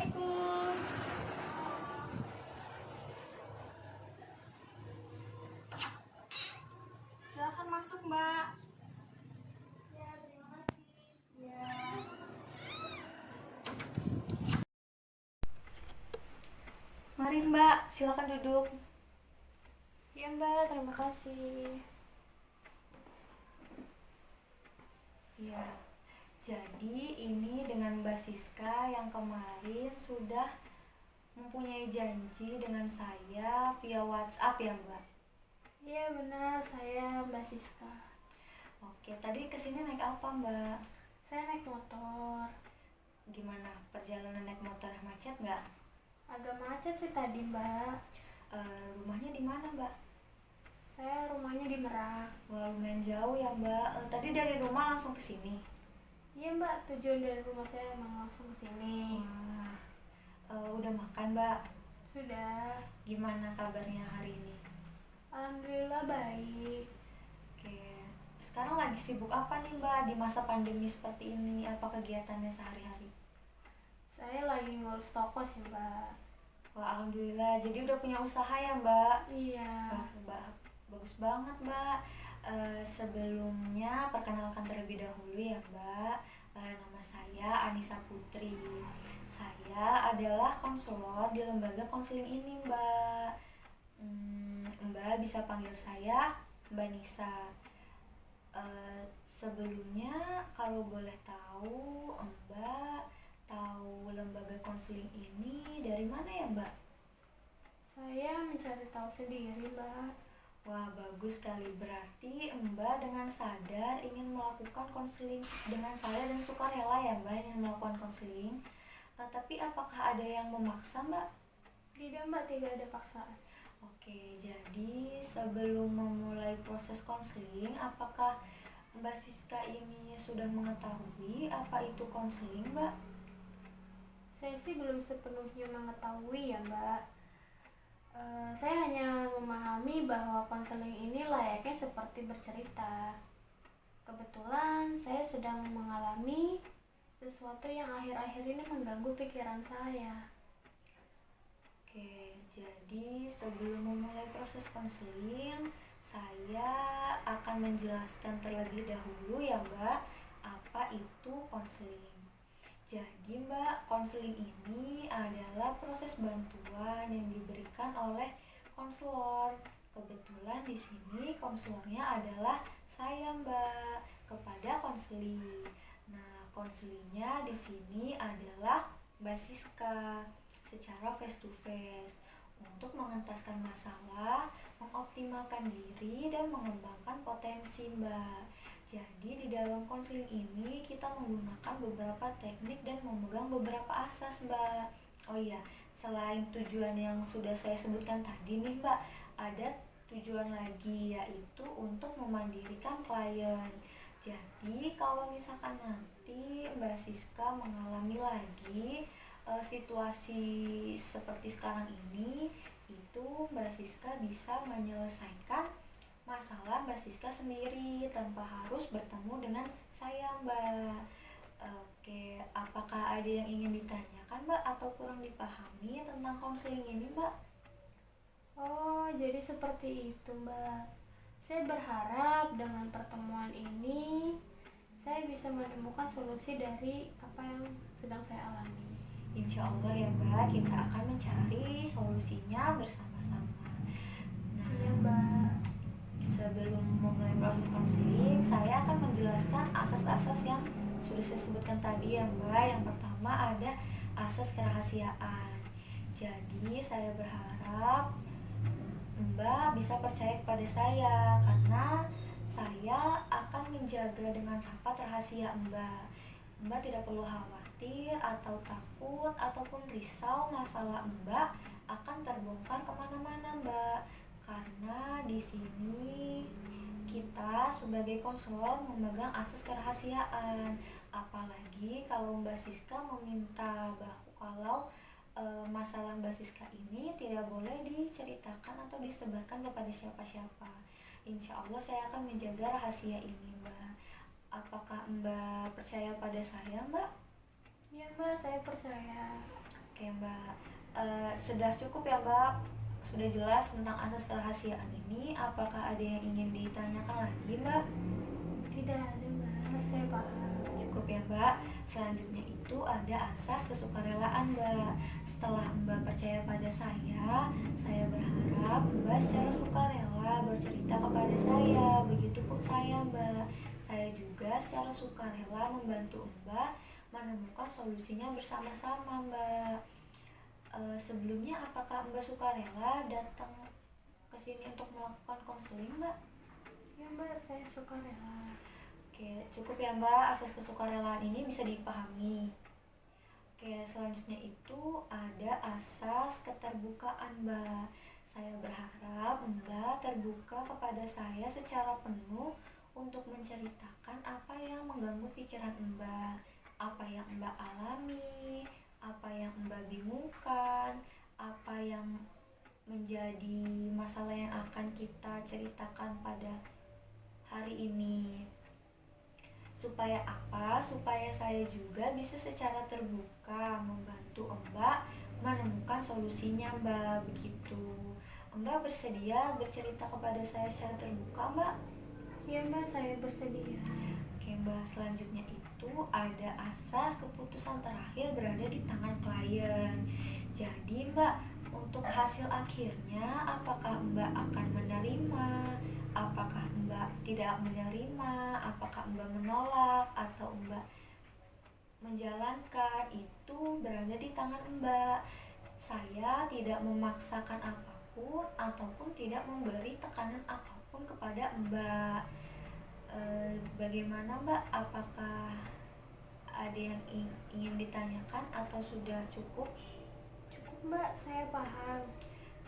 Assalamualaikum. Silakan masuk, Mbak. Ya, terima kasih. Ya. Mari, Mbak. Silakan duduk. Ya Mbak, terima kasih. Ya. Jadi ini dengan Mbak Siska yang kemarin sudah mempunyai janji dengan saya via WhatsApp ya, Mbak. Iya benar, saya Mbak Siska. Oke, tadi kesini naik apa, Mbak? Saya naik motor. Gimana perjalanan naik motor, macet nggak? Agak macet sih tadi Mbak. Rumahnya di mana, Mbak? Saya rumahnya di Merak. Wah, lumayan jauh ya, Mbak. Tadi dari rumah langsung ke sini. Iya Mbak, tujuan dari rumah saya emang langsung ke sini. Wah, udah makan, Mbak? Sudah. Gimana kabarnya hari ini? Alhamdulillah baik. Oke. Sekarang lagi sibuk apa nih, Mbak, di masa pandemi seperti ini? Apa kegiatannya sehari-hari? Saya lagi ngurus toko sih Mbak. Wah, alhamdulillah. Jadi udah punya usaha ya, Mbak? Iya. Wah, Mbak, bagus banget, Mbak. Sebelumnya perkenalkan terlebih dahulu ya, Mbak. Nama saya Anissa Putri. Saya adalah konselor di lembaga konseling ini, Mbak. Mbak bisa panggil saya Mbak Nisa. Sebelumnya kalau boleh tahu, Mbak tahu lembaga konseling ini dari mana ya, Mbak? Saya mencari tahu sendiri Mbak. Wah, bagus sekali. Berarti Mbak dengan sadar ingin melakukan konseling dengan saya dan sukarela ya, Mbak, ingin melakukan konseling. Tapi apakah ada yang memaksa, Mbak? Tidak Mbak, tidak ada paksaan. Oke, jadi sebelum memulai proses konseling, apakah Mbak Siska ini sudah mengetahui apa itu konseling, Mbak? Saya sih belum sepenuhnya mengetahui ya Mbak. Saya hanya memahami bahwa konseling ini layaknya seperti bercerita. Kebetulan saya sedang mengalami sesuatu yang akhir-akhir ini mengganggu pikiran saya. Oke, jadi sebelum memulai proses konseling, saya akan menjelaskan terlebih dahulu ya, Mbak, apa itu konseling. Jadi, Mbak, konseling ini adalah proses bantuan yang diberikan oleh konselor. Kebetulan di sini konselornya adalah saya, Mbak, kepada konseli. Nah, konselinya di sini adalah Mbak Siska secara face to face untuk mengentaskan masalah, mengoptimalkan diri dan mengembangkan potensi, Mbak. Jadi di dalam konseling ini kita menggunakan beberapa teknik dan memegang beberapa asas, Mbak. Oh iya, selain tujuan yang sudah saya sebutkan tadi nih, Mbak, ada tujuan lagi yaitu untuk memandirikan klien. Jadi kalau misalkan nanti Mbak Siska mengalami lagi situasi seperti sekarang ini, itu Mbak Siska bisa menyelesaikan masalah Mbak Siska sendiri tanpa harus bertemu dengan saya, Mbak. Oke, apakah ada yang ingin ditanyakan, Mbak, atau kurang dipahami tentang konseling ini, Mbak? Oh, jadi seperti itu Mbak. Saya berharap dengan pertemuan ini saya bisa menemukan solusi dari apa yang sedang saya alami. Insya Allah ya, Mbak, kita akan mencari solusinya bersama-sama. Nah, Iya Mbak. sebelum memulai proses konseling, saya akan menjelaskan asas-asas yang sudah saya sebutkan tadi ya, Mbak. Yang pertama ada asas kerahasiaan. Jadi saya berharap Mbak bisa percaya kepada saya karena saya akan menjaga dengan rapat rahasia Mbak. Mbak tidak perlu khawatir atau takut ataupun risau masalah Mbak akan terbongkar kemana-mana, Mbak. Karena di sini kita sebagai konselor memegang asas kerahasiaan. Apalagi kalau Mbak Siska meminta bahwa kalau masalah Mbak Siska ini tidak boleh diceritakan atau disebarkan kepada siapa-siapa. Insya Allah saya akan menjaga rahasia ini, Mbak. Apakah Mbak percaya pada saya, Mbak? Iya Mbak, saya percaya. Oke Mbak. Sudah cukup ya Mbak, sudah jelas tentang asas kerahasiaan ini. Apakah ada yang ingin ditanyakan lagi Mbak? Tidak ada Mbak, saya paham. Cukup ya Mbak. Selanjutnya itu ada asas kesukarelaan Mbak. Setelah Mbak percaya pada saya berharap Mbak secara sukarela bercerita kepada saya. Begitupun saya Mbak. Saya juga secara sukarela membantu Mbak menemukan solusinya bersama-sama Mbak. Sebelumnya apakah Mbak sukarela datang ke sini untuk melakukan konseling Mbak? Ya Mbak, saya suka rela. Oke, cukup ya Mbak, asas kesukarelaan ini bisa dipahami. Oke, selanjutnya itu ada asas keterbukaan Mbak. Saya berharap Mbak terbuka kepada saya secara penuh untuk menceritakan apa yang mengganggu pikiran Mbak, apa yang Mbak alami, apa yang Mbak bingungkan, apa yang menjadi masalah yang akan kita ceritakan pada hari ini. Supaya apa? Supaya saya juga bisa secara terbuka membantu Mbak menemukan solusinya Mbak, begitu. Mbak bersedia bercerita kepada saya secara terbuka Mbak? Ya Mbak, saya bersedia. Oke Mbak, selanjutnya itu ada asas keputusan terakhir berada di tangan klien. Jadi Mbak, untuk hasil akhirnya apakah Mbak akan menerima, apakah Mbak tidak menerima, apakah Mbak menolak, atau Mbak menjalankan, itu berada di tangan Mbak. Saya tidak memaksakan apapun ataupun tidak memberi tekanan apapun kepada Mbak. Bagaimana Mbak? Apakah ada yang ingin ditanyakan atau sudah cukup? Cukup Mbak, saya paham.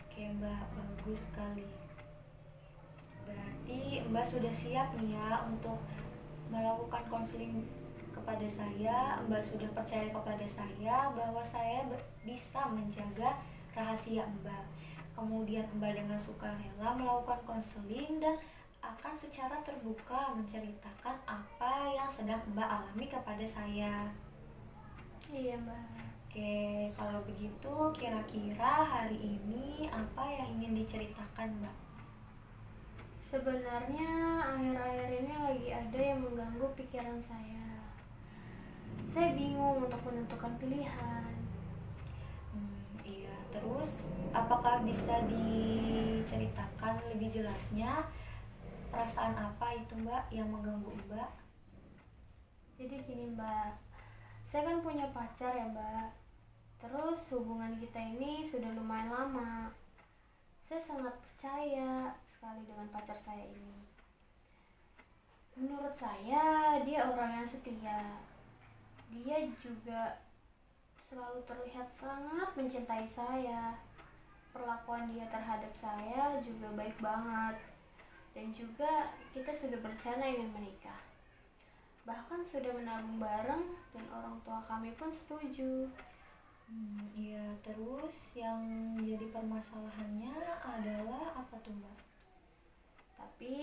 Oke Mbak, bagus sekali. Berarti Mbak sudah siap nih ya untuk melakukan konseling kepada saya. Mbak sudah percaya kepada saya bahwa saya bisa menjaga rahasia Mbak. Kemudian Mbak dengan sukarela melakukan konseling dan akan secara terbuka menceritakan apa yang sedang Mbak alami kepada saya. Iya Mbak. Oke, kalau begitu kira-kira hari ini apa yang ingin diceritakan Mbak? Sebenarnya akhir-akhir ini lagi ada yang mengganggu pikiran saya. Saya bingung untuk menentukan pilihan. Iya, terus apakah bisa diceritakan lebih jelasnya perasaan apa itu Mbak yang mengganggu Mbak? Jadi gini Mbak, saya kan punya pacar ya Mbak. Terus hubungan kita ini sudah lumayan lama. Saya sangat percaya sekali dengan pacar saya ini. Menurut saya dia orang yang setia. Dia juga selalu terlihat sangat mencintai saya. Perlakuan dia terhadap saya juga baik banget. Dan juga kita sudah berencana ingin menikah. Bahkan sudah menabung bareng dan orang tua kami pun setuju. Iya, terus yang jadi permasalahannya adalah apa tuh Mbak? Tapi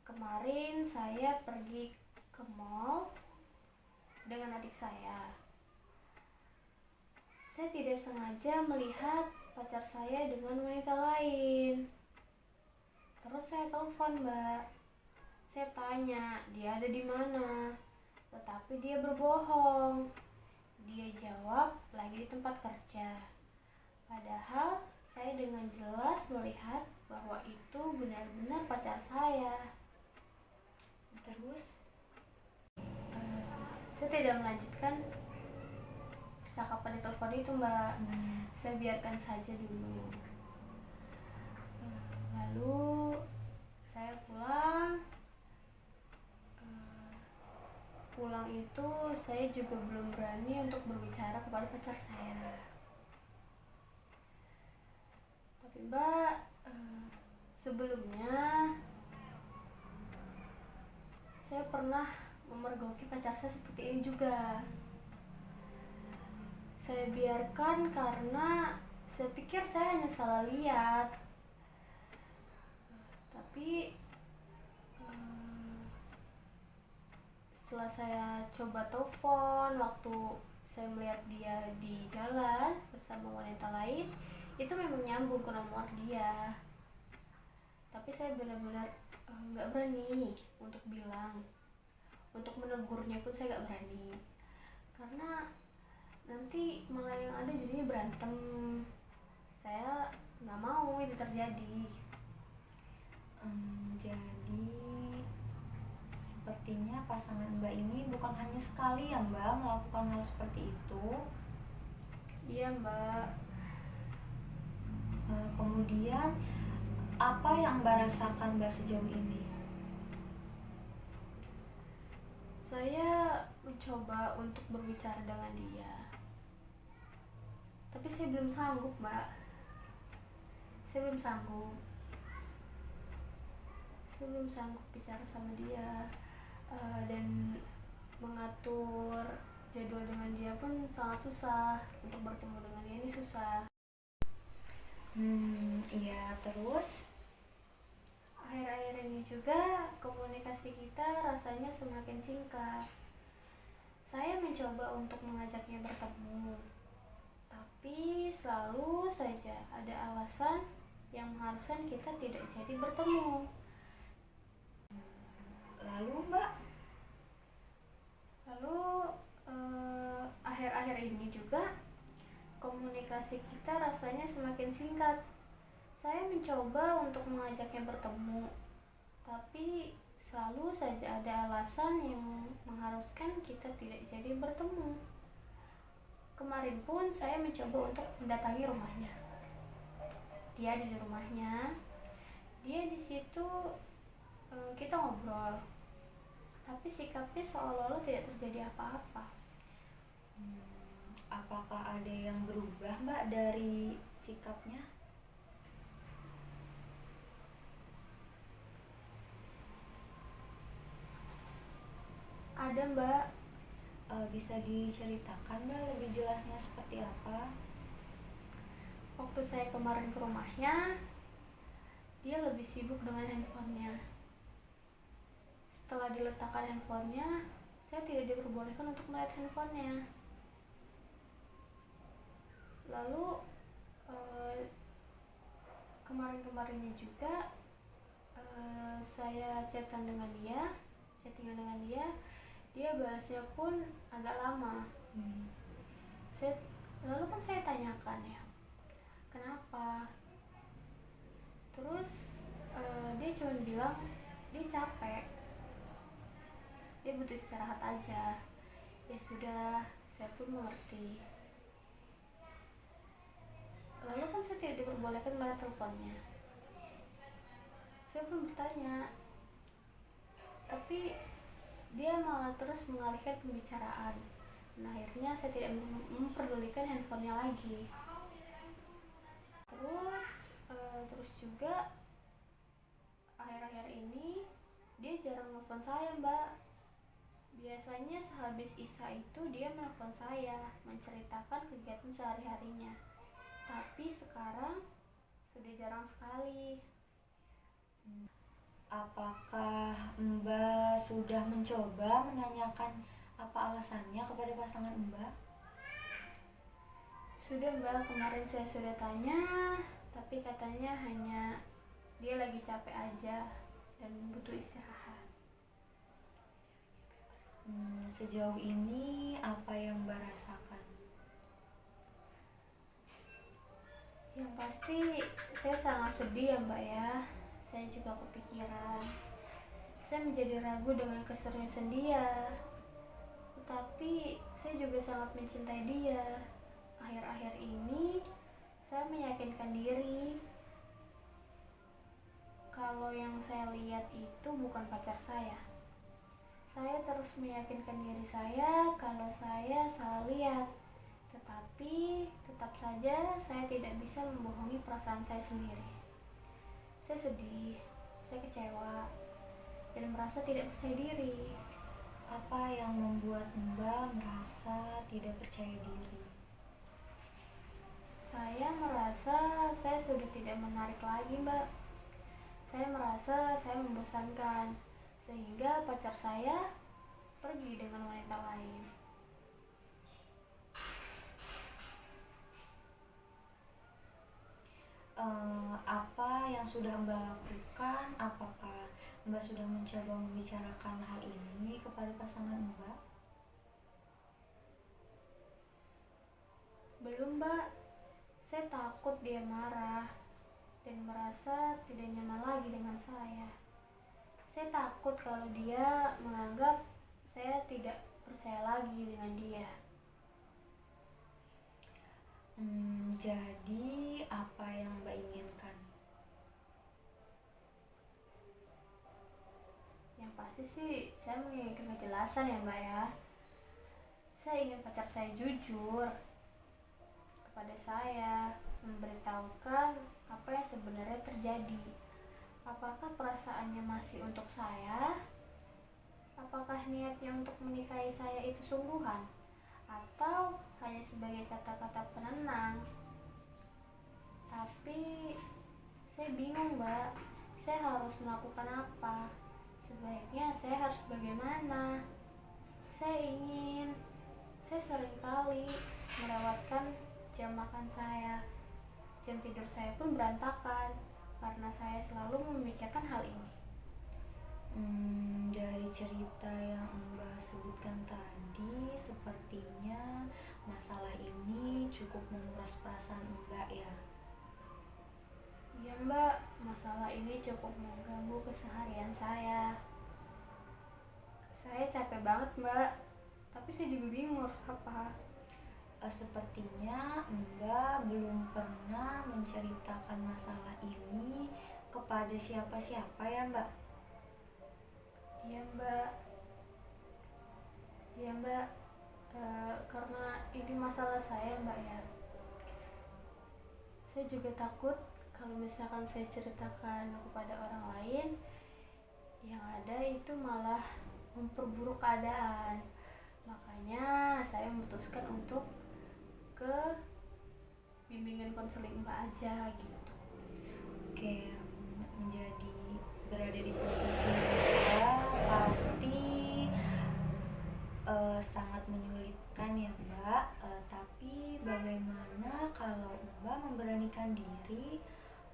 kemarin saya pergi ke mall dengan adik saya. Saya tidak sengaja melihat pacar saya dengan wanita lain. Terus saya telepon Mbak. Saya tanya dia ada di mana. Tetapi dia berbohong. Dia jawab lagi di tempat kerja. Padahal saya dengan jelas melihat bahwa itu benar-benar pacar saya. Terus? Saya tidak melanjutkan percakapan di telepon itu Mbak. Saya biarkan saja dulu. Lalu saya pulang. Pulang itu saya juga belum berani untuk berbicara kepada pacar saya. Tapi Mbak, sebelumnya saya pernah memergoki pacar saya seperti ini juga. Saya biarkan karena saya pikir saya hanya salah lihat. Tapi setelah saya coba telepon waktu saya melihat dia di jalan bersama wanita lain, itu memang nyambung ke nomor dia. Tapi saya benar-benar nggak berani untuk bilang, untuk menegurnya pun saya nggak berani, karena nanti malah yang ada jadinya berantem. Saya nggak mau itu terjadi. Jadi sepertinya pasangan Mbak ini bukan hanya sekali ya Mbak melakukan hal seperti itu. Iya Mbak. Kemudian apa yang Mbak rasakan Mbak sejauh ini? Saya mencoba untuk berbicara dengan dia, tapi saya belum sanggup Mbak. Saya belum sanggup bicara sama dia. Dan mengatur jadwal dengan dia pun sangat susah. Untuk bertemu dengan dia ini susah. Iya, terus Akhir-akhir ini juga komunikasi kita rasanya semakin singkat. Saya mencoba untuk mengajaknya bertemu, tapi selalu saja ada alasan yang mengharuskan kita tidak jadi bertemu. lalu Mbak? Lalu akhir-akhir ini juga komunikasi kita rasanya semakin singkat. Saya mencoba untuk mengajaknya bertemu, tapi selalu saja ada alasan yang mengharuskan kita tidak jadi bertemu. Kemarin pun saya mencoba untuk mendatangi rumahnya. Dia ada di rumahnya. Dia di situ, kita ngobrol. Tapi sikapnya seolah-olah tidak terjadi apa-apa. Apakah ada yang berubah Mbak dari sikapnya? Ada Mbak. Bisa diceritakan Mbak lebih jelasnya seperti apa? Waktu saya kemarin ke rumahnya, dia lebih sibuk dengan handphonenya. Setelah diletakkan handphonenya, saya tidak diperbolehkan untuk melihat handphonenya. Lalu kemarin-kemarinnya juga saya chattingan dengan dia, dia balasnya pun agak lama. Lalu kan saya tanyakan ya, kenapa? Terus dia cuma bilang dia capek, dia butuh istirahat aja. Ya sudah, saya pun mengerti. Lalu kan saya tidak diperbolehkan melihat teleponnya. Saya pun bertanya, tapi dia malah terus mengalihkan pembicaraan. Nah, akhirnya saya tidak memperdulikan handphonenya lagi. Terus juga akhir-akhir ini dia jarang nelfon saya Mbak. Biasanya sehabis Isya itu dia menelpon saya, menceritakan kegiatan sehari-harinya. Tapi sekarang sudah jarang sekali. Apakah Mbak sudah mencoba menanyakan apa alasannya kepada pasangan Mbak? Sudah Mbak, kemarin saya sudah tanya, tapi katanya hanya dia lagi capek aja dan butuh istirahat. Sejauh ini apa yang Mbak rasakan? Yang pasti saya sangat sedih ya Mbak ya. Saya juga kepikiran. Saya menjadi ragu dengan keseriusan dia. Tetapi saya juga sangat mencintai dia. Akhir-akhir ini saya meyakinkan diri kalau yang saya lihat itu bukan pacar saya. Saya terus meyakinkan diri saya kalau saya salah lihat. Tetapi tetap saja saya tidak bisa membohongi perasaan saya sendiri. Saya sedih, saya kecewa, dan merasa tidak percaya diri. Apa yang membuat Mbak merasa tidak percaya diri? Saya merasa saya sudah tidak menarik lagi Mbak. Saya merasa saya membosankan, sehingga pacar saya pergi dengan wanita lain. Apa yang sudah Mbak lakukan? Apakah Mbak sudah mencoba membicarakan hal ini kepada pasangan Mbak? Belum, Mbak. Saya takut dia marah dan merasa tidak nyaman lagi dengan saya. Saya takut kalau dia menganggap saya tidak percaya lagi dengan dia. Jadi apa yang Mbak inginkan? Yang pasti sih saya menginginkan kejelasan ya, Mbak ya. Saya ingin pacar saya jujur kepada saya, memberitahukan apa yang sebenarnya terjadi. Apakah perasaannya masih untuk saya? Apakah niatnya untuk menikahi saya itu sungguhan? Atau hanya sebagai kata-kata penenang? Tapi saya bingung, Mbak. Saya harus melakukan apa? Sebaiknya saya harus bagaimana? Saya seringkali melewatkan jam makan saya. Jam tidur saya pun berantakan karena saya selalu memikirkan hal ini. Dari cerita yang Mbak sebutkan tadi, sepertinya masalah ini cukup menguras perasaan Mbak ya. Iya, Mbak, masalah ini cukup mengganggu keseharian saya. Saya capek banget, Mbak, tapi saya juga bingung harus apa. Sepertinya Mbak belum pernah menceritakan masalah ini kepada siapa-siapa ya Mbak? Iya, Mbak. Iya, Mbak. Karena ini masalah saya, Mbak ya. Saya juga takut kalau misalkan saya ceritakan kepada orang lain, yang ada itu malah memperburuk keadaan. Makanya saya memutuskan untuk ke bimbingan konseling Mbak aja gitu. Oke, berada di posisi Mbak pasti sangat menyulitkan ya Mbak. Tapi bagaimana kalau Mbak memberanikan diri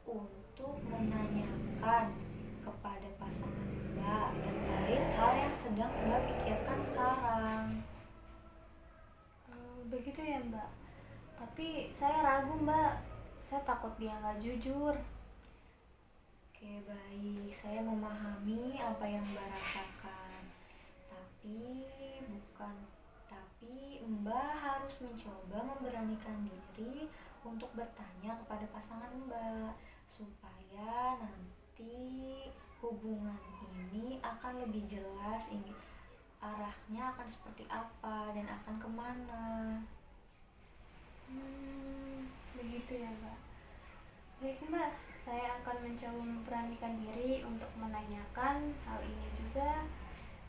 untuk menanyakan kepada pasangan Mbak terkait hal yang sedang Mbak pikirkan sekarang? Begitu ya, Mbak. Tapi saya ragu, Mbak. Saya takut dia nggak jujur. Oke, baik. Saya memahami apa yang Mbak rasakan. Tapi Mbak harus mencoba memberanikan diri untuk bertanya kepada pasangan Mbak supaya nanti hubungan ini akan lebih jelas, ini arahnya akan seperti apa dan akan kemana. Begitu ya, Mbak. Baik, Mbak, saya akan mencoba memberanikan diri untuk menanyakan hal ini juga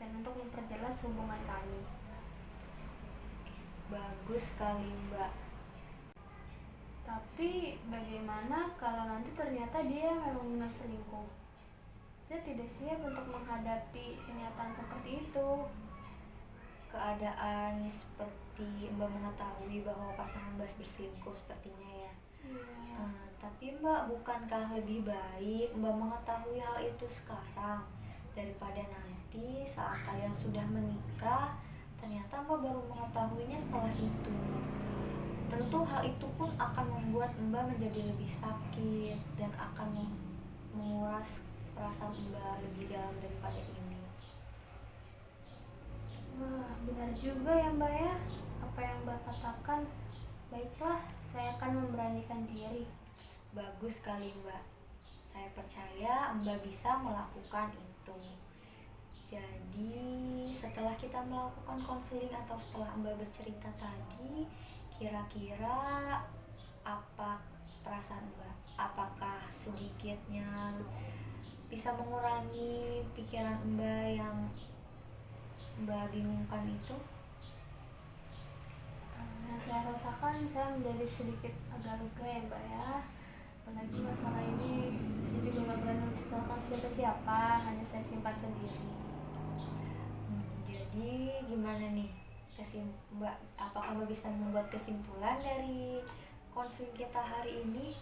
dan untuk memperjelas hubungan kami. Bagus sekali Mbak. Tapi bagaimana kalau nanti ternyata dia memang benar selingkuh? Saya tidak siap untuk menghadapi kenyataan seperti itu. Keadaan seperti Mbak mengetahui bahwa pasangan Mbak berselingkuh sepertinya ya. Iya. Tapi Mbak, bukankah lebih baik Mbak mengetahui hal itu sekarang daripada nanti saat kalian sudah menikah ternyata Mbak baru mengetahuinya setelah itu? Tentu hal itu pun akan membuat Mbak menjadi lebih sakit dan akan menguras perasaan Mbak lebih dalam daripada ini. Wah, benar juga ya, Mbak ya. Apa yang Mbak katakan. Baiklah, saya akan memberanikan diri. Bagus sekali Mbak. Saya percaya Mbak bisa melakukan itu. Jadi setelah kita melakukan konseling atau setelah Mbak bercerita tadi, kira-kira apa perasaan Mbak? Apakah sedikitnya bisa mengurangi pikiran Mbak yang Mbak bingungkan itu? Nah, saya rasakan saya menjadi sedikit agak lega ya, Mbak ya. Apalagi masalah ini saya juga nggak berani menceritakan siapa-siapa, hanya saya simpan sendiri. Jadi gimana nih Mbak? Apakah Mbak bisa membuat kesimpulan dari konseling kita hari ini?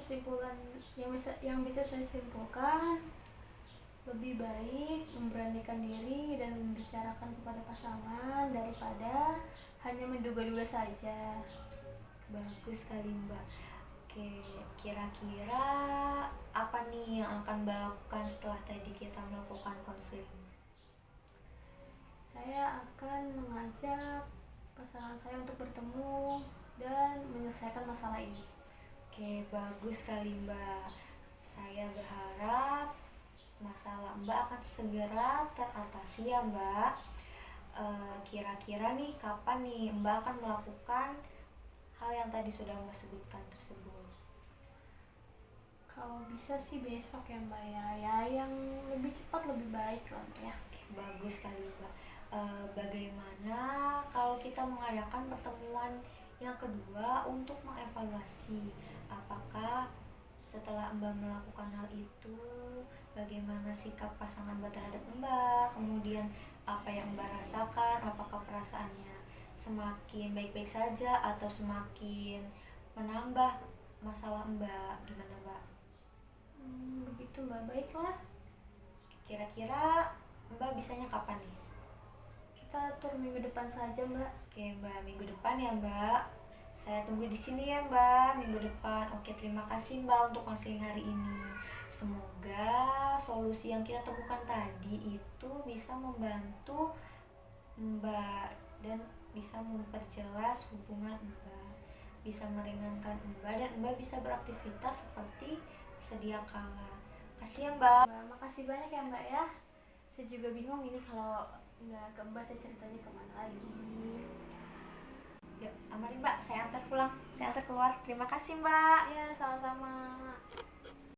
kesimpulan yang bisa saya simpulkan, lebih baik memberanikan diri dan membicarakan kepada pasangan daripada hanya menduga-duga saja. Bagus sekali Mbak. Oke, kira-kira apa nih yang akan Mbak lakukan setelah tadi kita melakukan konseling? Saya akan mengajak pasangan saya untuk bertemu dan menyelesaikan masalah ini. Oke, bagus sekali Mbak. Saya berharap masalah Mbak akan segera teratasi ya Mbak. Kira-kira nih kapan nih Mbak akan melakukan hal yang tadi sudah Mbak sebutkan tersebut? Kalau bisa sih besok ya Mbak ya, yang lebih cepat lebih baik lah Mbak ya. Oke, bagus sekali Mbak. Bagaimana kalau kita mengadakan pertemuan yang kedua untuk mengevaluasi apakah setelah Mbak melakukan hal itu, bagaimana sikap pasangan Mbak terhadap Mbak, kemudian apa yang Mbak rasakan, apakah perasaannya semakin baik-baik saja atau semakin menambah masalah Mbak, gimana Mbak? Begitu Mbak, baiklah. Kira-kira Mbak bisanya kapan nih? Kita atur minggu depan saja Mbak. Oke Mbak, minggu depan ya Mbak. Saya tunggu di sini ya Mbak, minggu depan. Oke, terima kasih Mbak untuk konseling hari ini. Semoga solusi yang kita temukan tadi itu bisa membantu Mbak dan bisa memperjelas hubungan Mbak, bisa meringankan Mbak dan Mbak bisa beraktivitas seperti sedia kala. Kasih ya Mbak. Makasih banyak ya Mbak ya. Saya juga bingung ini kalau nggak ke Mbak saya ceritanya kemana lagi. Yuk, mari Mbak, saya antar pulang, saya antar keluar. Terima kasih Mbak. Ya, sama-sama.